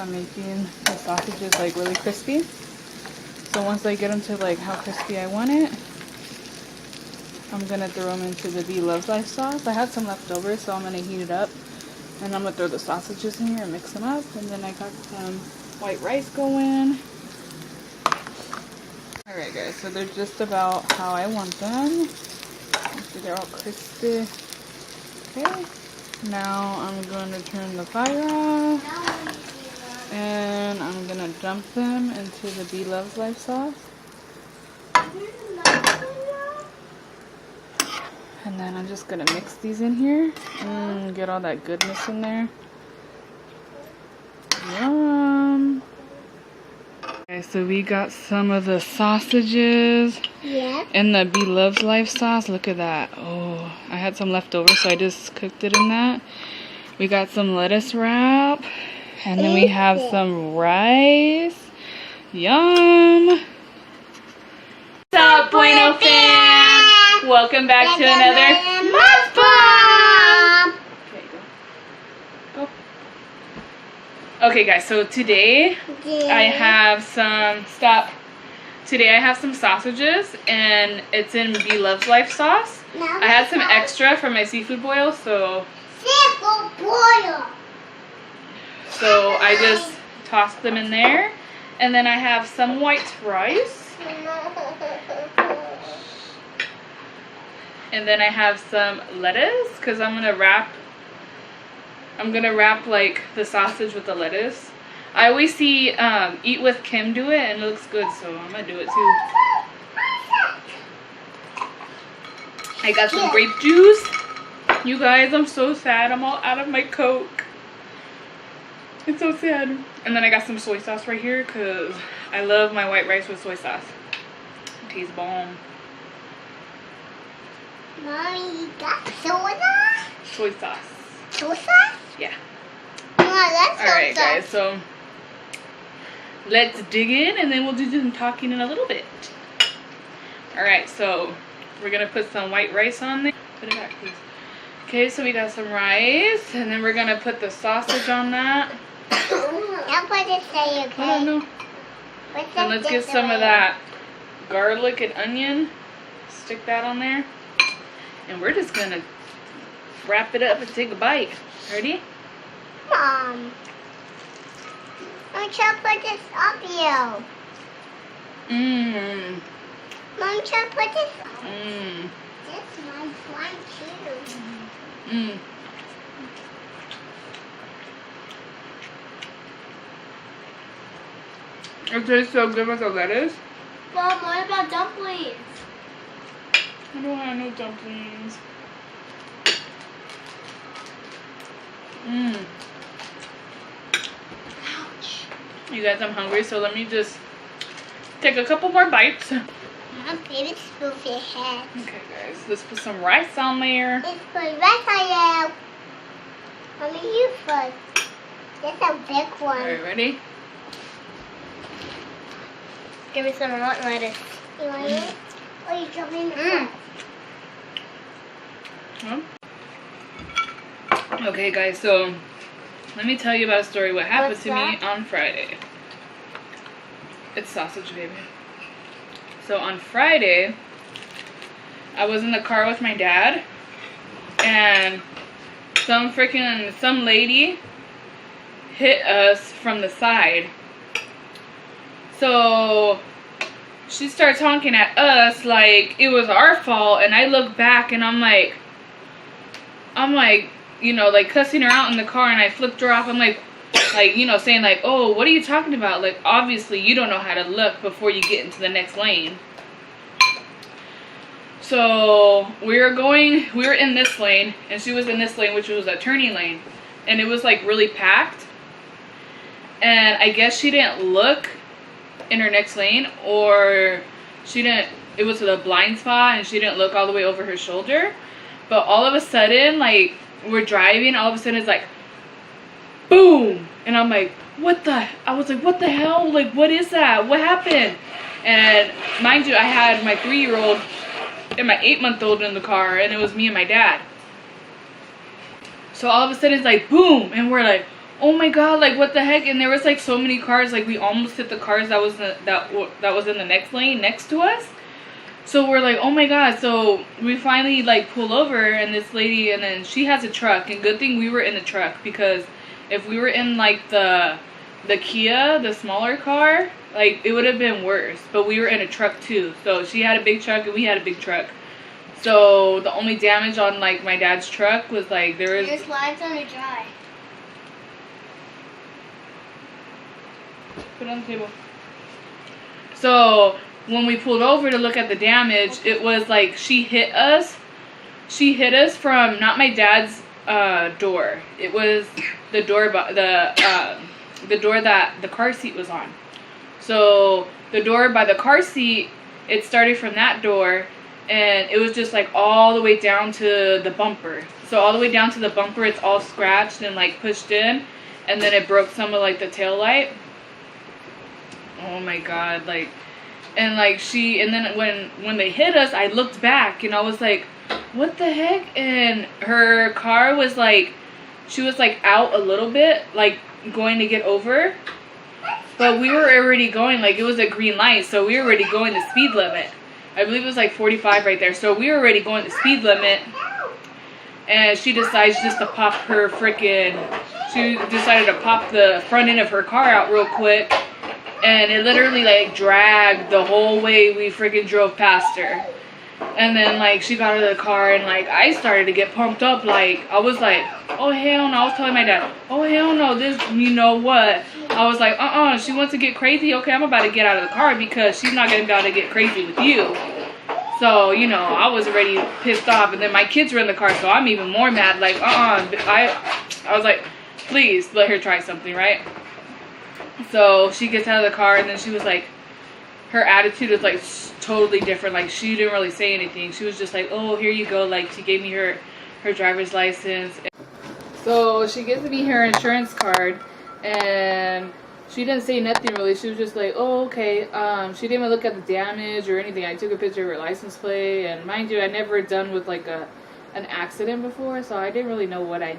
I'm making the sausages like really crispy. So once I get them to like how crispy I want it, I'm gonna throw them into the BuenoFam sauce. I had some left over, so I'm gonna heat it up. And I'm gonna throw the sausages in here and mix them up. And then I got some white rice going. Alright guys, so they're just about how I want them. So they're all crispy. Okay. Now I'm going to turn the fire off. And I'm gonna dump them into the BuenoFam sauce. And then I'm just gonna mix these in here and get all that goodness in there. Yum! Okay, so we got some of the sausages in the BuenoFam sauce. Look at that. Oh, I had some left over, so I just cooked it in that. We got some lettuce wrap. And then we have some rice. Yum! What's up, BuenoFam? Welcome back to another Mukbang! Okay, go. Okay, guys, so today I have some sausages, and it's in BuenoFam sauce. I had some extra from my seafood boil, so I just tossed them in there. And then I have some white rice. And then I have some lettuce, because I'm gonna wrap like the sausage with the lettuce. I always see Eat with Kim do it, and it looks good, so I'm gonna do it too. I got some grape juice. You guys, I'm so sad. I'm all out of my Coke. It's so sad. And then I got some soy sauce right here, because I love my white rice with soy sauce. It tastes bomb. Mommy, you got soda? Soy sauce. Soy sauce? Yeah. Alright guys, so let's dig in, and then we'll do some talking in a little bit. Alright, so we're going to put some white rice on there. Put it back, please. Okay, so we got some rice, and then we're going to put the sausage on that. That's what it say, okay? I don't know. And let's get some of that garlic and onion. Stick that on there. And we're just going to wrap it up and take a bite. Ready? Mom. I'm trying to put this up you. Mmm. Mom, trying to put this up. Mmm. This is my fine too. Mmm. It tastes so good with the lettuce. Mom, what about dumplings? I don't want no dumplings. Mmm. Ouch. You guys, I'm hungry, so let me just take a couple more bites. Mom, baby spoon for your head. Okay, guys, let's put some rice on there. Let's put rice on you. Mommy, you first. That's a big one. Alright, ready? Give me some hot lettuce. You want it? Oh, you drop me in the cup. Okay, guys, so let me tell you about a story. What happened to me on Friday. It's sausage, baby. So on Friday, I was in the car with my dad, and some lady hit us from the side. So she starts honking at us like it was our fault, and I look back and I'm like, you know, like cussing her out in the car, and I flipped her off. I'm like, you know, saying like, oh, what are you talking about? Like, obviously you don't know how to look before you get into the next lane. So we were in this lane, and she was in this lane, which was a turning lane, and it was like really packed. And I guess she didn't look in her next lane, or it was a blind spot, and she didn't look all the way over her shoulder. But all of a sudden, like, we're driving, all of a sudden it's like, boom! And I'm like, I was like, what the hell? Like, what is that? What happened? And mind you, I had my 3-year-old and my 8-month-old in the car, and it was me and my dad. So all of a sudden it's like, boom! And we're like, Oh my god, like what the heck? And there was like so many cars, like we almost hit the cars that was in the next lane next to us. So we're like, oh my god. So we finally like pull over, and this lady, and then she has a truck, and good thing we were in the truck, because if we were in like the Kia, the smaller car, like it would have been worse. But we were in a truck too. So she had a big truck and we had a big truck. So the only damage on like my dad's truck was like there was. Your slide's on a dry. Put it on the table. So when we pulled over to look at the damage, it was like she hit us. She hit us from not my dad's door. It was the door, the door that the car seat was on. So the door by the car seat, it started from that door, and it was just like all the way down to the bumper. So all the way down to the bumper, it's all scratched and like pushed in, and then it broke some of like the tail light. Oh my god, like, and like and then when they hit us, I looked back and I was like, what the heck? And her car was like, she was like out a little bit, like going to get over, but we were already going, like it was a green light, so we were already going the speed limit. I believe it was like 45 right there, so we were already going the speed limit, and she decides just to pop her she decided to pop the front end of her car out real quick. And it literally like dragged the whole way we freaking drove past her. And then like she got out of the car, and like I started to get pumped up. Like I was like, oh hell no. I was telling my dad, oh hell no, this, you know what? I was like, she wants to get crazy. Okay, I'm about to get out of the car because she's not gonna be able to get crazy with you. So, you know, I was already pissed off, and then my kids were in the car, so I'm even more mad. Like, I was like, please let her try something, right? So she gets out of the car, and then she was like, her attitude is like totally different. Like she didn't really say anything. She was just like, oh, here you go. Like she gave me her driver's license. So she gives me her insurance card, and she didn't say nothing really. She was just like, oh, okay. She didn't even look at the damage or anything. I took a picture of her license plate, and mind you, I never done with like an accident before, so I didn't really know what I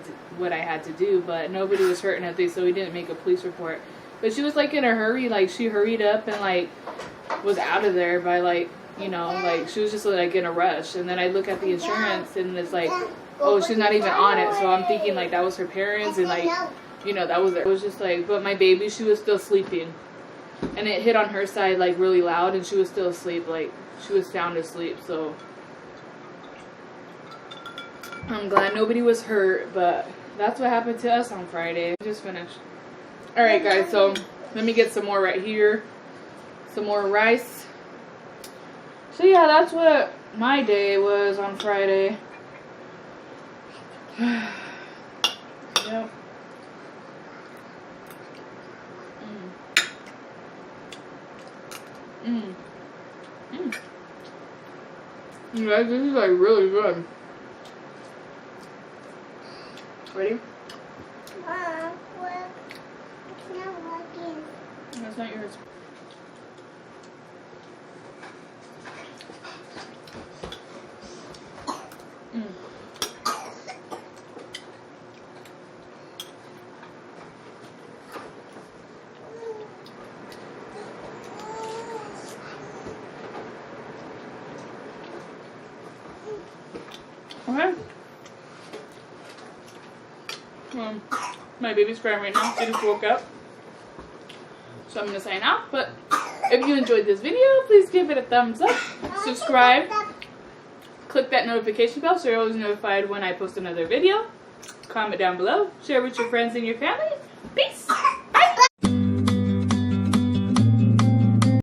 had to do. But nobody was hurt or nothing, so we didn't make a police report. But she was like in a hurry, like she hurried up and like was out of there by like, you know, like she was just like in a rush. And then I look at the insurance, and it's like, oh, she's not even on it. So I'm thinking like that was her parents, and like, you know, that was it. It was just like, but my baby, she was still sleeping, and it hit on her side like really loud, and she was still asleep, like she was sound asleep. So I'm glad nobody was hurt, but that's what happened to us on Friday. I just finished. Alright guys, so let me get some more right here. Some more rice. So yeah, that's what my day was on Friday. Yep. You guys, this is like really good. Ready? That's not yours. Okay. My baby's crying right now. She just woke up. So I'm going to sign off. But if you enjoyed this video, please give it a thumbs up. Subscribe. Click that notification bell so you're always notified when I post another video. Comment down below. Share with your friends and your family. Peace.